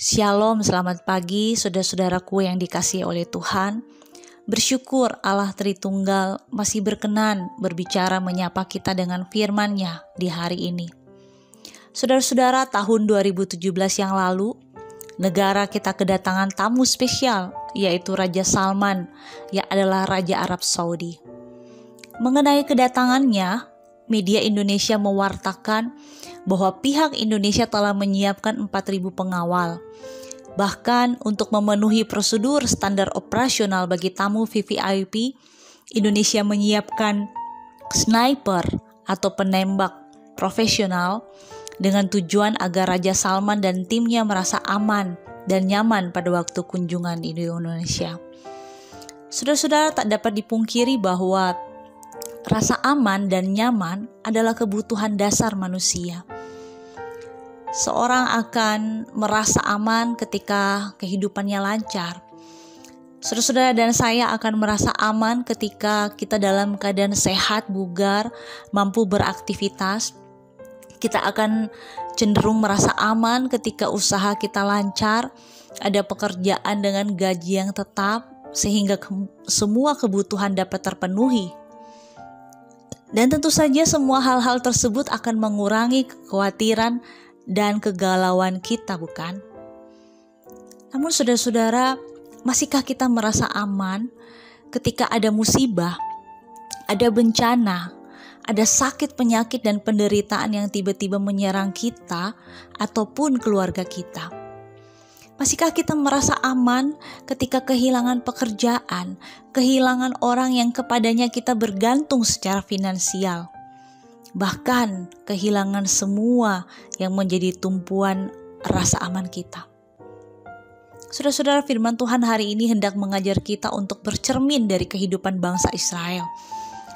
Shalom, selamat pagi saudara-saudaraku yang dikasihi oleh Tuhan. Bersyukur Allah Tritunggal masih berkenan berbicara menyapa kita dengan firman-Nya di hari ini. Saudara-saudara, tahun 2017 yang lalu, negara kita kedatangan tamu spesial, yaitu Raja Salman, yang adalah Raja Arab Saudi. Mengenai kedatangannya, media Indonesia mewartakan bahwa pihak Indonesia telah menyiapkan 4.000 pengawal. Bahkan untuk memenuhi prosedur standar operasional bagi tamu VVIP, Indonesia menyiapkan sniper atau penembak profesional dengan tujuan agar Raja Salman dan timnya merasa aman dan nyaman pada waktu kunjungan di Indonesia. Saudara-saudara, tak dapat dipungkiri bahwa rasa aman dan nyaman adalah kebutuhan dasar manusia. Seorang akan merasa aman ketika kehidupannya lancar. Saudara-saudara dan saya akan merasa aman ketika kita dalam keadaan sehat, bugar, mampu beraktivitas. Kita akan cenderung merasa aman ketika usaha kita lancar, ada pekerjaan dengan gaji yang tetap, sehingga semua kebutuhan dapat terpenuhi. Dan tentu saja semua hal-hal tersebut akan mengurangi kekhawatiran dan kegalauan kita, bukan? Namun saudara-saudara, masihkah kita merasa aman ketika ada musibah, ada bencana, ada sakit, penyakit, dan penderitaan yang tiba-tiba menyerang kita ataupun keluarga kita? Masihkah kita merasa aman ketika kehilangan pekerjaan, kehilangan orang yang kepadanya kita bergantung secara finansial? Bahkan kehilangan semua yang menjadi tumpuan rasa aman kita. Saudara-saudara, firman Tuhan hari ini hendak mengajar kita untuk bercermin dari kehidupan bangsa Israel.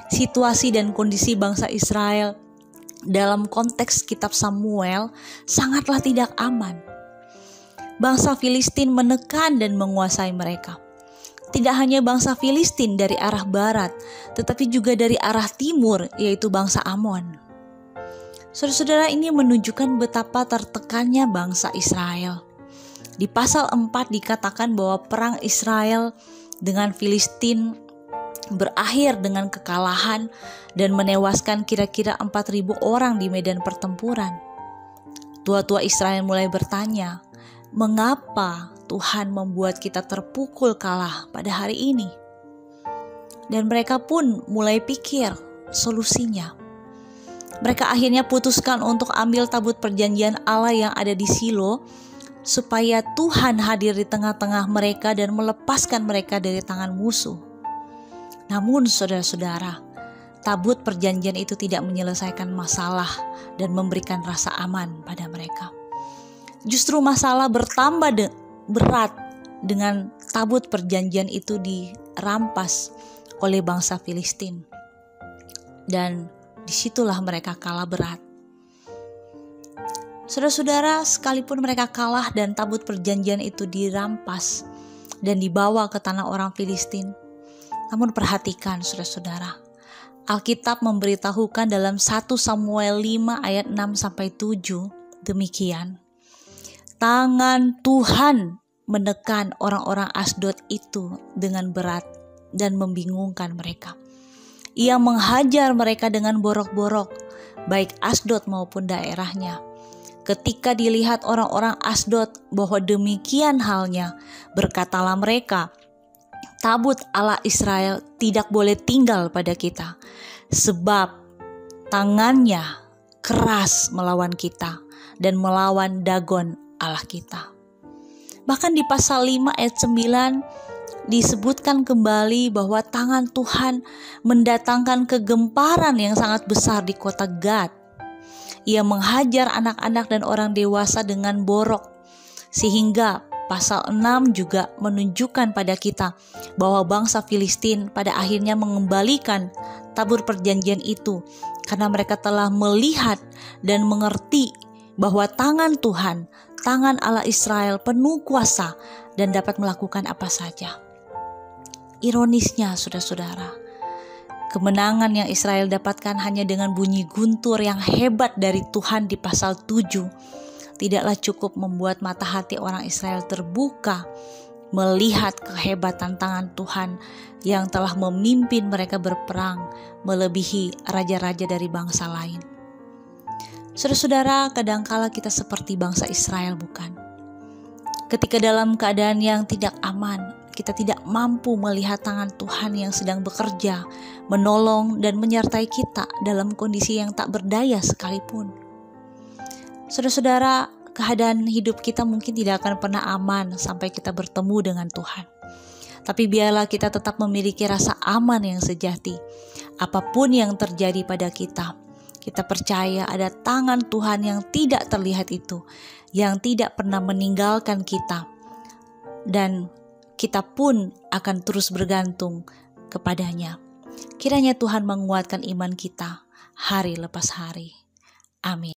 Situasi dan kondisi bangsa Israel dalam konteks kitab Samuel sangatlah tidak aman. Bangsa Filistin menekan dan menguasai mereka. Tidak hanya bangsa Filistin dari arah barat, tetapi juga dari arah timur, yaitu bangsa Amon. Saudara-saudara, ini menunjukkan betapa tertekannya bangsa Israel. Di pasal 4 dikatakan bahwa perang Israel dengan Filistin berakhir dengan kekalahan dan menewaskan kira-kira 4.000 orang di medan pertempuran. Tua-tua Israel mulai bertanya, mengapa Tuhan membuat kita terpukul kalah pada hari ini? Dan mereka pun mulai pikir solusinya. Mereka akhirnya putuskan untuk ambil tabut perjanjian Allah yang ada di Silo, supaya Tuhan hadir di tengah-tengah mereka dan melepaskan mereka dari tangan musuh. Namun saudara-saudara, tabut perjanjian itu tidak menyelesaikan masalah dan memberikan rasa aman pada mereka. Justru masalah bertambah berat dengan tabut perjanjian itu dirampas oleh bangsa Filistin. Dan disitulah mereka kalah berat. Saudara-saudara, sekalipun mereka kalah dan tabut perjanjian itu dirampas dan dibawa ke tanah orang Filistin, namun perhatikan saudara-saudara, Alkitab memberitahukan dalam 1 Samuel 5 ayat 6-7 demikian. Tangan Tuhan menekan orang-orang Asdod itu dengan berat dan membingungkan mereka. Ia menghajar mereka dengan borok-borok, baik Asdod maupun daerahnya. Ketika dilihat orang-orang Asdod bahwa demikian halnya, berkatalah mereka, tabut Allah Israel tidak boleh tinggal pada kita, sebab tangannya keras melawan kita dan melawan Dagon Allah kita. Bahkan di pasal 5 ayat 9 disebutkan kembali bahwa tangan Tuhan mendatangkan kegemparan yang sangat besar di kota Gad. Ia menghajar anak-anak dan orang dewasa dengan borok, sehingga pasal 6 juga menunjukkan pada kita bahwa bangsa Filistin pada akhirnya mengembalikan tabur perjanjian itu karena mereka telah melihat dan mengerti bahwa tangan Tuhan, tangan Allah Israel penuh kuasa dan dapat melakukan apa saja. Ironisnya saudara-saudara, kemenangan yang Israel dapatkan hanya dengan bunyi guntur yang hebat dari Tuhan di pasal 7 tidaklah cukup membuat mata hati orang Israel terbuka melihat kehebatan tangan Tuhan yang telah memimpin mereka berperang melebihi raja-raja dari bangsa lain. Saudara-saudara, kadangkala kita seperti bangsa Israel, bukan? Ketika dalam keadaan yang tidak aman, kita tidak mampu melihat tangan Tuhan yang sedang bekerja, menolong dan menyertai kita dalam kondisi yang tak berdaya sekalipun. Saudara-saudara, keadaan hidup kita mungkin tidak akan pernah aman sampai kita bertemu dengan Tuhan. Tapi biarlah kita tetap memiliki rasa aman yang sejati. Apapun yang terjadi pada kita, kita percaya ada tangan Tuhan yang tidak terlihat itu, yang tidak pernah meninggalkan kita. Dan kita pun akan terus bergantung kepadanya. Kiranya Tuhan menguatkan iman kita hari lepas hari. Amin.